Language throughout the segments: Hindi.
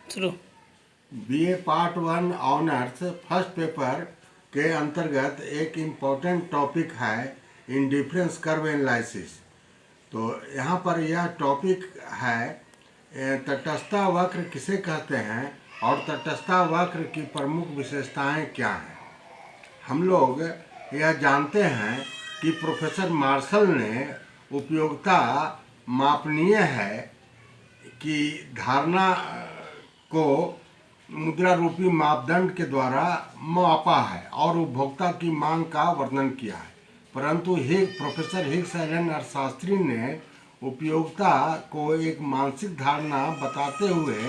शुरू। BA part 1 honours first paper के अंतर्गत एक इम्पोर्टेंट टॉपिक है इंडिफरेंस कर्व एनालिसिस। तो यहाँ पर यह टॉपिक है तटस्थता वक्र किसे कहते हैं और तटस्थता वक्र की प्रमुख विशेषताएं क्या हैं। हम लोग यह जानते हैं कि प्रोफेसर मार्शल ने उपयोगिता मापनीय है कि धारणा को मुद्रा रूपी मापदंड के द्वारा मापा है और उपभोक्ता की मांग का वर्णन किया है। परंतु प्रोफेसर हिग्स एलन अर्थशास्त्री ने उपयोगिता को एक मानसिक धारणा बताते हुए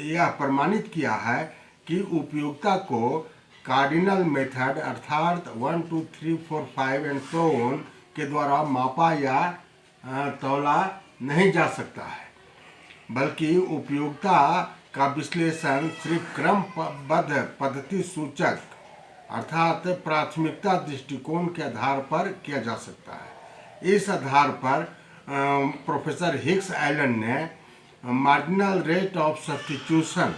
यह प्रमाणित किया है कि उपयोगिता को कार्डिनल मेथड अर्थात 1 2 3 4 5 एंड सो ऑन के द्वारा मापा या तौला नहीं जा सकता है, बल्कि उपयोगिता का विश्लेषण सिर्फ क्रमबद्ध पद्धति सूचक अर्थात प्राथमिकता दृष्टिकोण के आधार पर किया जा सकता है। इस आधार पर प्रोफेसर हिग्स एलन ने marginal rate of substitution,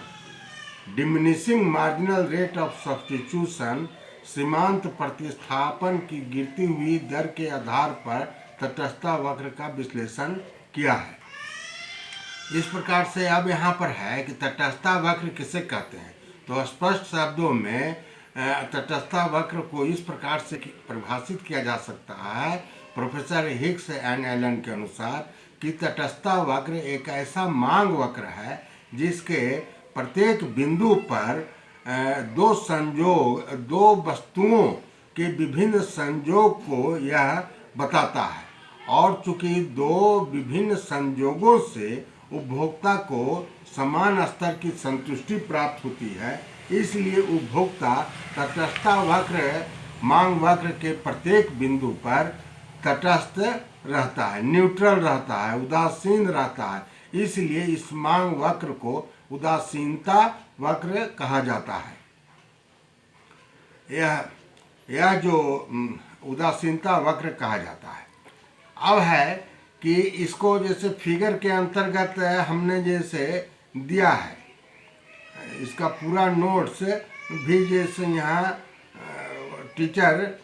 diminishing marginal rate of substitution, सीमांत प्रतिस्थापन की गिरती हुई दर के आधार पर तटस्थता वक्र का विश्लेषण किया है। इस प्रकार से अब यहाँ पर है कि तटस्थता वक्र किसे कहते हैं। तो स्पष्ट शब्दों में तटस्थता वक्र को इस प्रकार से परिभाषित किया जा सकता है प्रोफेसर हिग्स एंड एलन के अनुसार कि तटस्थता वक्र एक ऐसा मांग वक्र है जिसके प्रत्येक बिंदु पर दो वस्तुओं के विभिन्न संयोग को यह बताता है, और चूंकि दो विभिन्न संयोगों से उपभोक्ता को समान स्तर की संतुष्टि प्राप्त होती है, इसलिए उपभोक्ता तटस्थता वक्र मांग वक्र के प्रत्येक बिंदु पर तटस्थ रहता है, न्यूट्रल रहता है, उदासीन रहता है। इसलिए इस मांग वक्र को उदासीनता वक्र कहा जाता है। यह जो उदासीनता वक्र कहा जाता है। अब है कि इसको जैसे फिगर के अंतर्गत हमने जैसे दिया है, इसका पूरा नोट्स भी जैसे यहाँ टीचर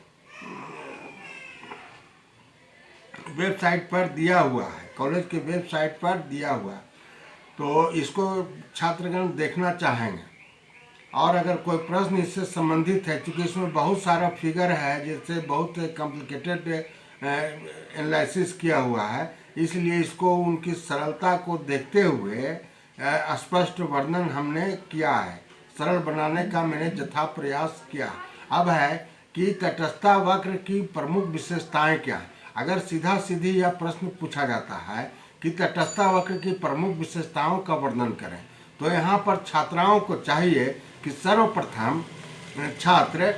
वेबसाइट पर दिया हुआ है, कॉलेज के वेबसाइट पर दिया हुआ, तो इसको छात्रगण देखना चाहेंगे। और अगर कोई प्रश्न इससे संबंधित है, क्योंकि इसमें बहुत सारा फिगर है, जैसे बहुत कॉम्प्लिकेटेड एनालिसिस किया हुआ है, इसलिए इसको उनकी सरलता को देखते हुए स्पष्ट वर्णन हमने किया है। सरल बनाने का मैंने यथा प्रयास किया। अब है कि तटस्थता वक्र की प्रमुख विशेषताएं क्या हैं। अगर सीधा सीधी यह प्रश्न पूछा जाता है कि तटस्थता वक्र की प्रमुख विशेषताओं का वर्णन करें, तो यहाँ पर छात्राओं को चाहिए कि सर्वप्रथम छात्र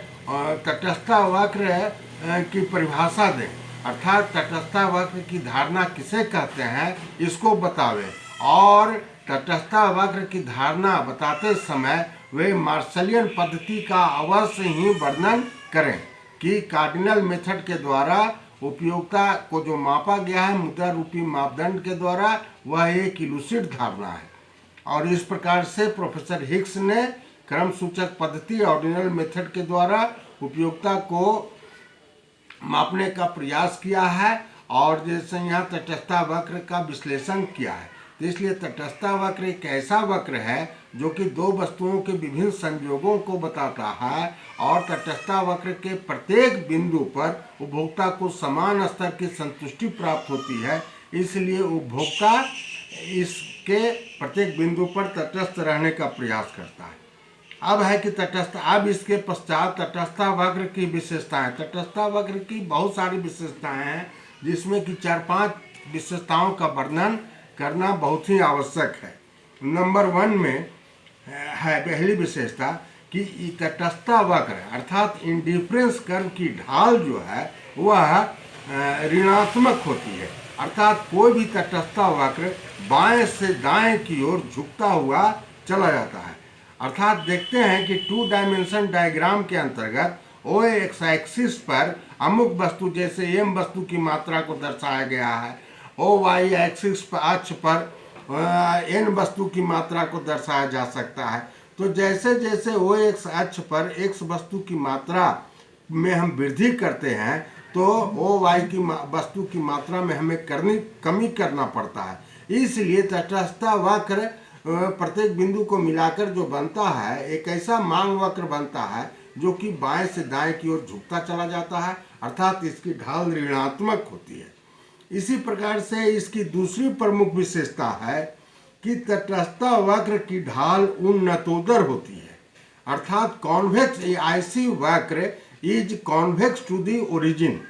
तटस्थता वक्र की परिभाषा दें, अर्थात तटस्थता वक्र की धारणा किसे कहते हैं इसको बतावे, और तटस्थता वक्र की धारणा बताते समय वे मार्शलियन पद्धति का अवश्य ही वर्णन करें कि कार्डिनल मेथड के द्वारा उपयोगिता को जो मापा गया है मुद्रा रूपी मापदंड के द्वारा, वह एक इलुसिड धारणा है। और इस प्रकार से प्रोफेसर हिग्स ने क्रम सूचक पद्धति ऑर्डिनल मेथड के द्वारा उपयोगिता को मापने का प्रयास किया है, और जैसे यहाँ तटस्थता वक्र का विश्लेषण किया है। तो इसलिए तटस्थता वक्र एक ऐसा वक्र है जो कि दो वस्तुओं के विभिन्न संयोगों को बताता है, और तटस्थता वक्र के प्रत्येक बिंदु पर उपभोक्ता को समान स्तर की संतुष्टि प्राप्त होती है, इसलिए उपभोक्ता इसके प्रत्येक बिंदु पर तटस्थ रहने का प्रयास करता है। अब है कि अब इसके पश्चात तटस्थता वक्र की विशेषताएं। तटस्थता वक्र की बहुत सारी विशेषताएं हैं, जिसमें कि 4-5 विशेषताओं का वर्णन करना बहुत ही आवश्यक है। नंबर 1 में है पहली विशेषता कि तटस्थता वक्र अर्थात इंडिफरेंस कर्व की ढाल जो है वह ऋणात्मक होती है, अर्थात कोई भी तटस्थता वक्र बाएं से दाएं की ओर झुकता हुआ चला जाता है। अर्थात देखते हैं कि 2 डायमेंशन डायग्राम के अंतर्गत ओ एक्स एक्सिस पर अमुक वस्तु जैसे m वस्तु की मात्रा को दर्शाया गया है, ओ वाई एक्सिस पर अक्ष पर n वस्तु की मात्रा को दर्शाया जा सकता है। तो जैसे जैसे ओ एक्स अक्ष पर x वस्तु की मात्रा में हम वृद्धि करते हैं तो ओ वाई की वस्तु की मात्रा में हमें कमी करना पड़ता है। इसलिए तटस्थता वक्र प्रत्येक बिंदु को मिलाकर जो बनता है एक ऐसा मांग वक्र बनता है जो कि बाएं से दाएं की ओर झुकता चला जाता है, अर्थात इसकी ढाल ऋणात्मक होती है। इसी प्रकार से इसकी दूसरी प्रमुख विशेषता है कि तटस्थता वक्र की ढाल उन्नतोदर होती है, अर्थात कॉन्वेक्स ऐसी वक्र is convex to the origin.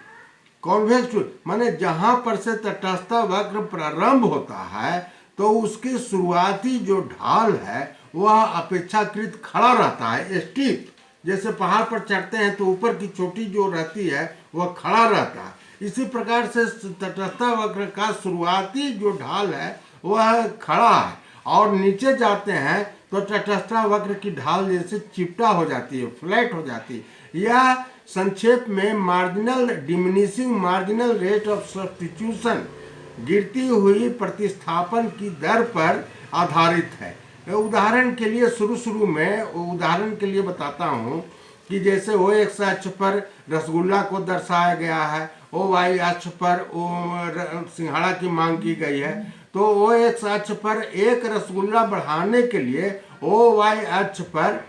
Convex to माने जहां पर से तटस्थता वक्र प्रारंभ होता है तो उसके शुरुआती जो ढाल है वह अपेक्षाकृत खड़ा रहता है, स्टीप। जैसे पहाड़ पर चढ़ते हैं तो ऊपर की चोटी जो रहती है वह खड़ा रहता है। इसी प्रकार से तटस्थता वक्र का शुरुआती जो ढाल है वह खड़ा है और नीचे जाते हैं तो तटस्थता वक्र की ढाल जैसे चिपटा हो जाती है, फ्लैट हो जाती है। यह संक्षेप में marginal diminishing marginal rate of substitution, गिरती हुई प्रतिस्थापन की दर पर आधारित है। उदाहरण के लिए शुरू में उदाहरण के लिए बताता हूँ कि जैसे ओ एक्स अक्ष पर रसगुल्ला को दर्शाया गया है, ओ वाई अक्ष पर सिंघाड़ा की मांग की गई है। तो ओ एक्स अक्ष पर एक रसगुल्ला बढ़ाने के लिए ओ वाई अक्ष पर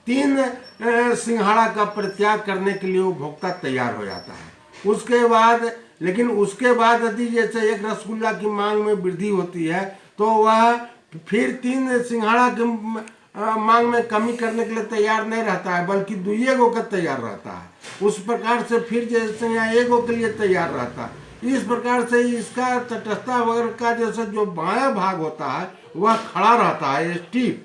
3 सिंघाड़ा का परित्याग करने के लिए उपभोक्ता तैयार हो जाता है। उसके बाद यदि जैसे एक रसगुल्ला की मांग में वृद्धि होती है तो वह फिर 3 सिंघाड़ा की मांग में कमी करने के लिए तैयार नहीं रहता है, बल्कि 2 गो का तैयार रहता है। उस प्रकार से फिर जैसे यहाँ 1 गो के लिए तैयार रहता है। इस प्रकार से इसका तटस्थता वक्र का जैसे जो बायां भाग होता है वह खड़ा रहता है, स्टीप,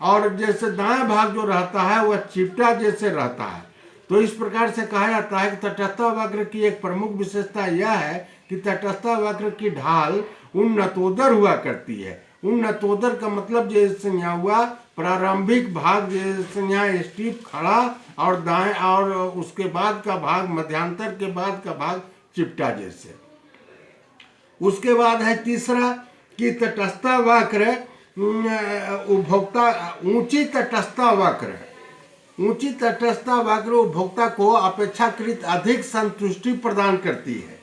और जैसे दायां भाग जो रहता है वह चिपटा जैसे रहता है। तो इस प्रकार से कहा जाता है कि तटस्थता वक्र की एक प्रमुख विशेषता यह है कि तटस्थता वक्र की ढाल उन्नतोदर हुआ करती है। उन्नतोदर का मतलब जैसे यहाँ हुआ प्रारंभिक भाग जैसे यहाँ स्टीप खड़ा और दाएं, और उसके बाद का भाग मध्यांतर के बाद का भाग चिपटा जैसे। उसके बाद है तीसरा कि तटस्थता वक्र उपभोक्ता ऊंची तटस्थता वक्र उपभोक्ता को अपेक्षाकृत अधिक संतुष्टि प्रदान करती है।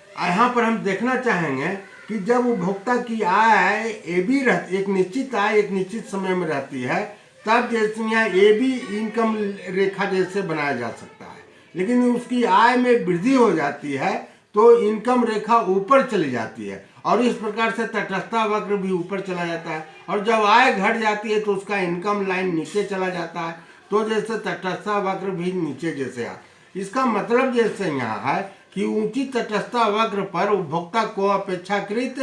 यहाँ पर हम देखना चाहेंगे कि जब उपभोक्ता की आय AB रहती, एक निश्चित आय एक निश्चित समय में रहती है, तब जैसे यहाँ AB इनकम रेखा जैसे बनाया जा सकता है। लेकिन उसकी आय में वृद्धि हो जाती है तो इनकम रेखा ऊपर चली जाती है और इस प्रकार से तटस्थता वक्र भी ऊपर चला जाता है। और जब आय घट जाती है तो उसका इनकम लाइन नीचे चला जाता है, तो जैसे तटस्थता वक्र भी नीचे जैसे आ। इसका मतलब जैसे यहाँ है कि ऊंची तटस्थता वक्र पर उपभोक्ता को अपेक्षाकृत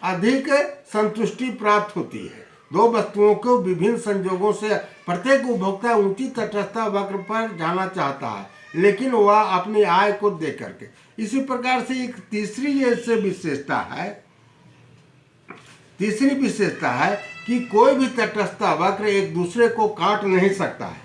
अधिक संतुष्टि प्राप्त होती है। 2 वस्तुओं को विभिन्न संजोगों से प्रत्येक उपभोक्ता ऊंची तटस्थता वक्र पर जाना चाहता है, लेकिन वह अपनी आय को देख करके। इसी प्रकार से एक तीसरी विशेषता है कि कोई भी तटस्थता वक्र एक दूसरे को काट नहीं सकता है।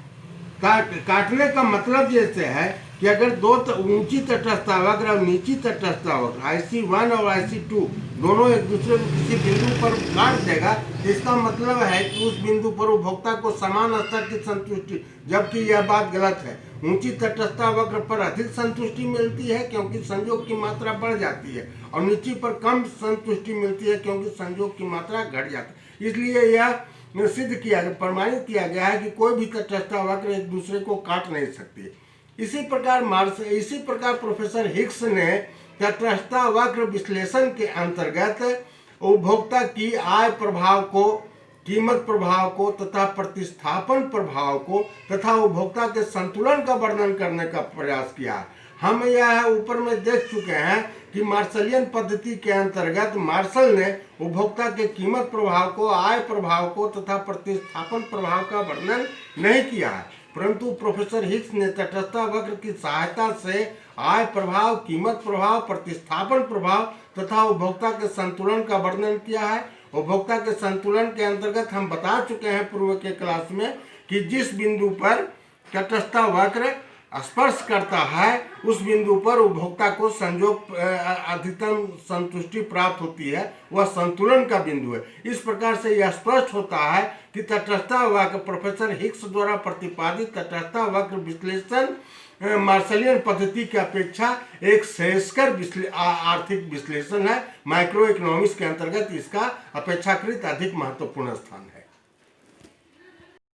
काटने का मतलब जैसे है कि अगर 2 ऊंची तटस्थता वक्र और नीची तटस्थता वक्र IC1 और IC2 दोनों एक दूसरे को किसी बिंदु पर काट देगा, इसका मतलब है कि उस बिंदु पर उपभोक्ता को समान स्तर की संतुष्टि, जबकि यह बात गलत है। ऊंची तटस्थता वक्र पर अधिक संतुष्टि मिलती है क्योंकि संयोग की मात्रा बढ़ जाती है, और नीची पर कम संतुष्टि मिलती है क्योंकि संयोग की मात्रा घट जाती है। इसलिए यह प्रमाणित किया गया है कि कोई भी तटस्थता वक्र एक दूसरे को काट नहीं सकती। इसी प्रकार प्रोफेसर हिग्स ने तटस्थता वक्र विश्लेषण के अंतर्गत उपभोक्ता की आय प्रभाव को, कीमत प्रभाव को तथा प्रतिस्थापन प्रभाव को तथा उपभोक्ता के संतुलन का वर्णन करने का प्रयास किया। हम यह ऊपर में देख चुके हैं कि मार्शलियन पद्धति के अंतर्गत मार्शल ने उपभोक्ता के कीमत प्रभाव को, आय प्रभाव को तथा प्रतिस्थापन प्रभाव का वर्णन नहीं किया है, परंतु प्रोफेसर हिग्स ने तटस्थता वक्र की सहायता से आय प्रभाव, कीमत प्रभाव, प्रतिस्थापन प्रभाव तथा उपभोक्ता के संतुलन का वर्णन किया है। उपभोक्ता के संतुलन के अंतर्गत हम बता चुके हैं पूर्व के क्लास में कि जिस बिंदु पर तटस्थता वक्र स्पर्श करता है उस बिंदु पर उपभोक्ता को संयोग अधिकतम संतुष्टि प्राप्त होती है, वह संतुलन का बिंदु है। इस प्रकार से यह स्पष्ट होता है कि तटस्थता वक्र प्रोफेसर हिग्स द्वारा प्रतिपादित तटस्थता वक्र विश्लेषण मार्शलियन पद्धति की अपेक्षा एक श्रेयस्कर आर्थिक विश्लेषण है। माइक्रो इकोनॉमिक्स के अंतर्गत इसका अपेक्षाकृत अधिक महत्वपूर्ण स्थान है।